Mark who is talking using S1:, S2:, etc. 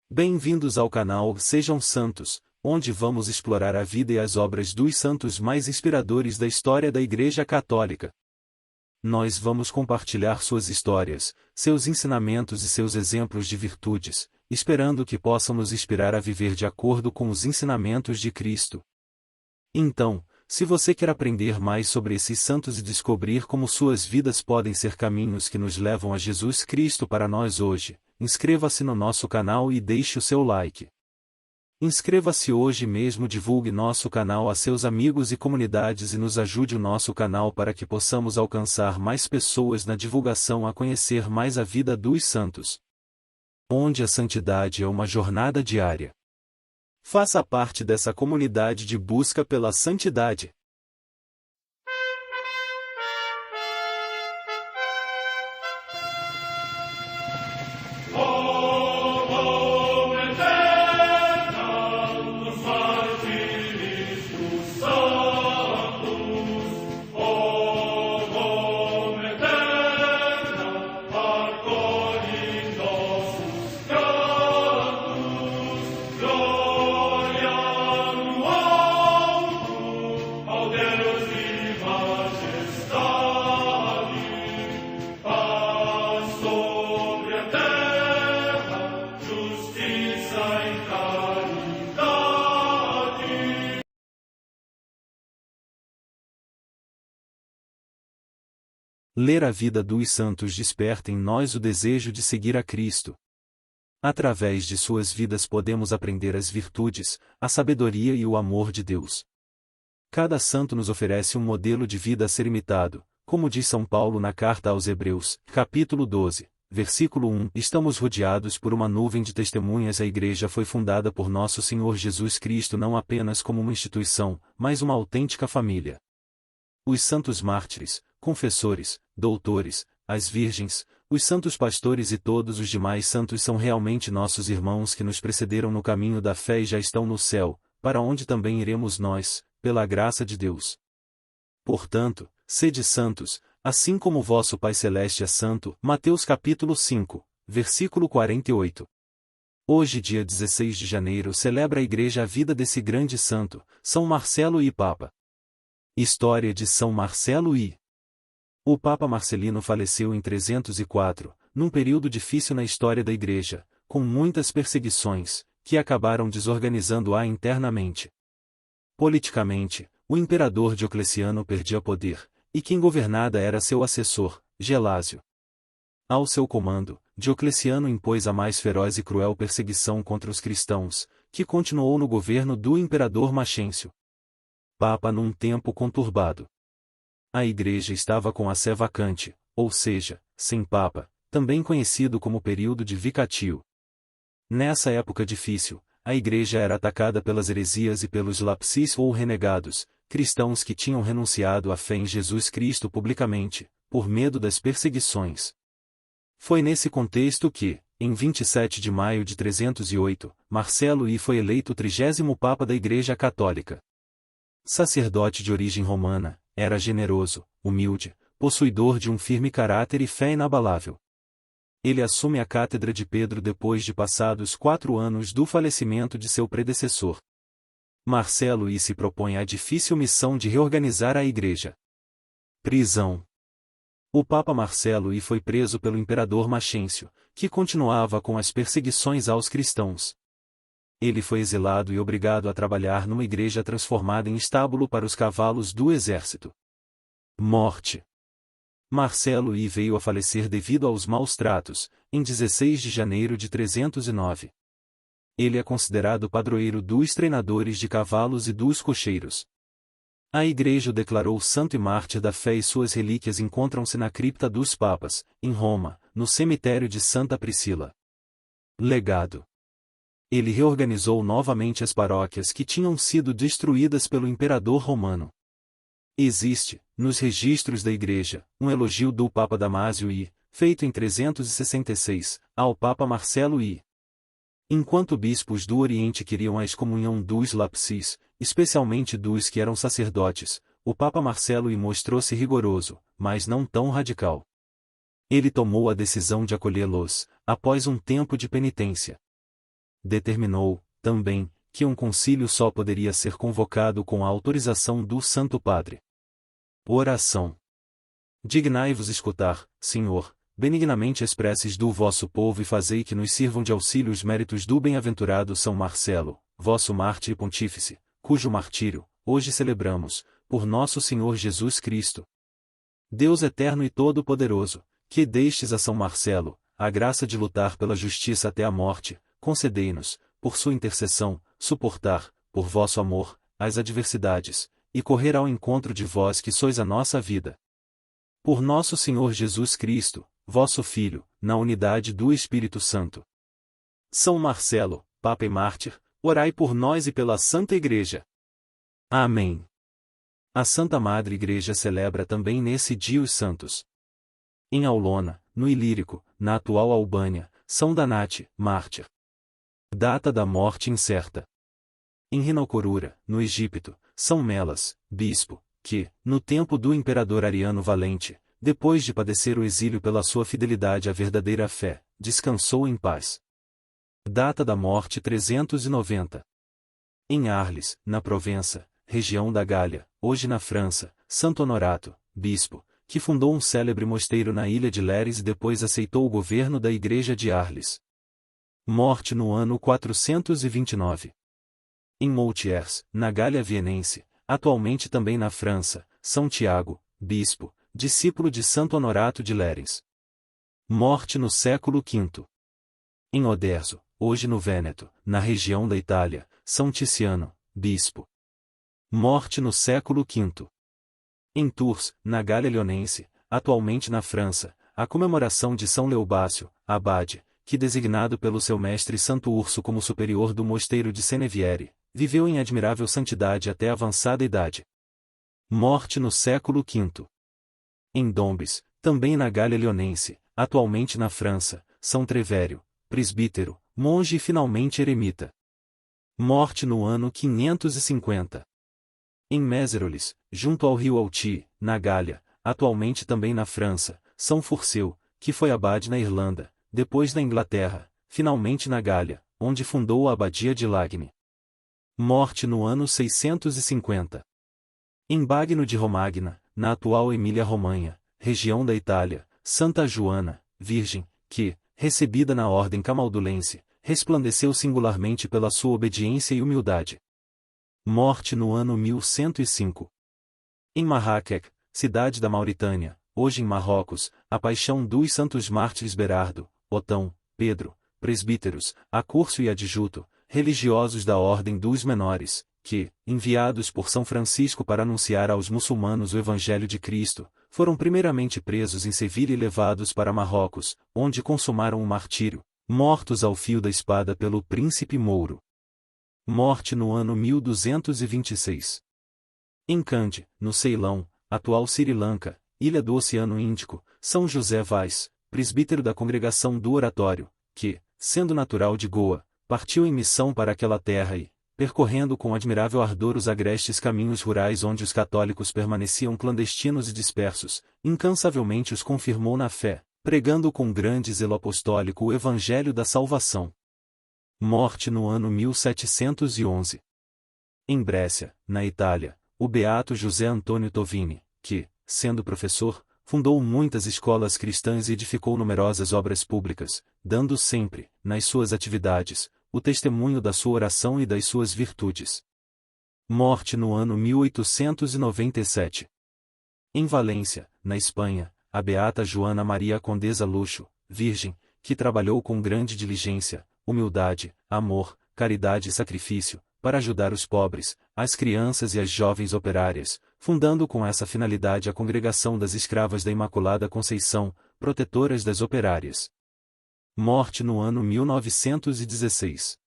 S1: Bem-vindos ao canal Sejam Santos, onde vamos explorar a vida e as obras dos santos mais inspiradores da história da Igreja Católica. Nós vamos compartilhar suas histórias, seus ensinamentos e seus exemplos de virtudes, esperando que possam nos inspirar a viver de acordo com os ensinamentos de Cristo. Então, se você quer aprender mais sobre esses santos e descobrir como suas vidas podem ser caminhos que nos levam a Jesus Cristo para nós hoje, inscreva-se no nosso canal e deixe o seu like. Inscreva-se hoje mesmo, divulgue nosso canal a seus amigos e comunidades e nos ajude o nosso canal para que possamos alcançar mais pessoas na divulgação a conhecer mais a vida dos santos. Onde a santidade é uma jornada diária. Faça parte dessa comunidade de busca pela santidade. Ler a vida dos santos desperta em nós o desejo de seguir a Cristo. Através de suas vidas podemos aprender as virtudes, a sabedoria e o amor de Deus. Cada santo nos oferece um modelo de vida a ser imitado, como diz São Paulo na carta aos Hebreus, capítulo 12, versículo 1. Estamos rodeados por uma nuvem de testemunhas. A Igreja foi fundada por nosso Senhor Jesus Cristo não apenas como uma instituição, mas uma autêntica família. Os santos mártires, confessores, doutores, as virgens, os santos pastores e todos os demais santos são realmente nossos irmãos que nos precederam no caminho da fé e já estão no céu, para onde também iremos nós, pela graça de Deus. Portanto, sede santos, assim como vosso Pai Celeste é santo. Mateus capítulo 5, versículo 48. Hoje, dia 16 de janeiro, celebra a Igreja a vida desse grande santo, São Marcelo I Papa. História de São Marcelo I. O Papa Marcelino faleceu em 304, num período difícil na história da Igreja, com muitas perseguições, que acabaram desorganizando-a internamente. Politicamente, o imperador Diocleciano perdia poder, e quem governava era seu assessor, Gelásio. Ao seu comando, Diocleciano impôs a mais feroz e cruel perseguição contra os cristãos, que continuou no governo do imperador Maxêncio. Papa num tempo conturbado. A Igreja estava com a sé vacante, ou seja, sem Papa, também conhecido como período de vicatio. Nessa época difícil, a Igreja era atacada pelas heresias e pelos lapsis ou renegados, cristãos que tinham renunciado à fé em Jesus Cristo publicamente, por medo das perseguições. Foi nesse contexto que, em 27 de maio de 308, Marcelo I foi eleito o 30º Papa da Igreja Católica. Sacerdote de origem romana, era generoso, humilde, possuidor de um firme caráter e fé inabalável. Ele assume a cátedra de Pedro depois de passados 4 anos do falecimento de seu predecessor. Marcelo I se propõe a difícil missão de reorganizar a Igreja. Prisão. O Papa Marcelo I foi preso pelo imperador Maxêncio, que continuava com as perseguições aos cristãos. Ele foi exilado e obrigado a trabalhar numa igreja transformada em estábulo para os cavalos do exército. Morte. Marcelo I veio a falecer devido aos maus tratos, em 16 de janeiro de 309. Ele é considerado padroeiro dos treinadores de cavalos e dos cocheiros. A Igreja o declarou santo e mártir da fé e suas relíquias encontram-se na cripta dos Papas, em Roma, no cemitério de Santa Priscila. Legado. Ele reorganizou novamente as paróquias que tinham sido destruídas pelo imperador romano. Existe, nos registros da Igreja, um elogio do Papa Damásio I, feito em 366, ao Papa Marcelo I. Enquanto bispos do Oriente queriam a excomunhão dos lapsis, especialmente dos que eram sacerdotes, o Papa Marcelo I mostrou-se rigoroso, mas não tão radical. Ele tomou a decisão de acolhê-los, após um tempo de penitência. determinou, também, que um concílio só poderia ser convocado com a autorização do Santo Padre. Oração. Dignai-vos escutar, Senhor, benignamente expresses do vosso povo e fazei que nos sirvam de auxílio os méritos do bem-aventurado São Marcelo, vosso mártir e pontífice, cujo martírio, hoje celebramos, por nosso Senhor Jesus Cristo. Deus eterno e todo-poderoso, que destes a São Marcelo a graça de lutar pela justiça até a morte, concedei-nos, por sua intercessão, suportar, por vosso amor, as adversidades, e correr ao encontro de vós que sois a nossa vida. Por nosso Senhor Jesus Cristo, vosso Filho, na unidade do Espírito Santo. São Marcelo, Papa e Mártir, orai por nós e pela Santa Igreja. Amém. A Santa Madre Igreja celebra também nesse dia os santos. Em Aulona, no Ilírico, na atual Albânia, São Danate, mártir. Data da morte incerta. Em Rinocorura, no Egito, São Melas, bispo, que, no tempo do imperador Ariano Valente, depois de padecer o exílio pela sua fidelidade à verdadeira fé, descansou em paz. Data da morte 390. Em Arles, na Provença, região da Gália, hoje na França, Santo Honorato, bispo, que fundou um célebre mosteiro na ilha de Léris e depois aceitou o governo da Igreja de Arles. Morte no ano 429. Em Moutiers, na Gália Viennense, atualmente também na França, São Tiago, bispo, discípulo de Santo Honorato de Léris. Morte no século V. Em Oderzo, hoje no Vêneto, na região da Itália, São Ticiano, bispo. Morte no século V. Em Tours, na Gália Leonense, atualmente na França, a comemoração de São Leobácio, abade, que designado pelo seu mestre Santo Urso como superior do mosteiro de Seneviere, viveu em admirável santidade até avançada idade. Morte no século V. Em Dombes, também na Gália Leonense, atualmente na França, São Trevério, presbítero, monge e finalmente eremita. Morte no ano 550. Em Mézeroles, junto ao rio Alti, na Gália, atualmente também na França, São Furceu, que foi abade na Irlanda, depois na Inglaterra, finalmente na Gália, onde fundou a abadia de Lagny. Morte no ano 650. Em Bagno de Romagna, na atual Emília-Romanha, região da Itália, Santa Joana, virgem, que, recebida na ordem camaldulense, resplandeceu singularmente pela sua obediência e humildade. Morte no ano 1105. Em Marrakech, cidade da Mauritânia, hoje em Marrocos, a paixão dos santos mártires Berardo, Otão, Pedro, presbíteros, Acurso e Adjuto, religiosos da Ordem dos Menores, que, enviados por São Francisco para anunciar aos muçulmanos o Evangelho de Cristo, foram primeiramente presos em Sevilha e levados para Marrocos, onde consumaram o martírio, mortos ao fio da espada pelo príncipe Mouro. Morte no ano 1226. Em Kandy, no Ceilão, atual Sri Lanka, ilha do Oceano Índico, São José Vaz, presbítero da congregação do Oratório, que, sendo natural de Goa, partiu em missão para aquela terra e, percorrendo com admirável ardor os agrestes caminhos rurais onde os católicos permaneciam clandestinos e dispersos, incansavelmente os confirmou na fé, pregando com grande zelo apostólico o Evangelho da Salvação. Morte no ano 1711. Em Brescia, na Itália, o beato José Antônio Tovini, que, sendo professor, fundou muitas escolas cristãs e edificou numerosas obras públicas, dando sempre, nas suas atividades, o testemunho da sua oração e das suas virtudes. Morte no ano 1897. Em Valência, na Espanha, a beata Joana Maria Condesa Luxo, virgem, que trabalhou com grande diligência, humildade, amor, caridade e sacrifício, para ajudar os pobres, as crianças e as jovens operárias, fundando com essa finalidade a Congregação das Escravas da Imaculada Conceição, protetoras das operárias. Morte no ano 1916.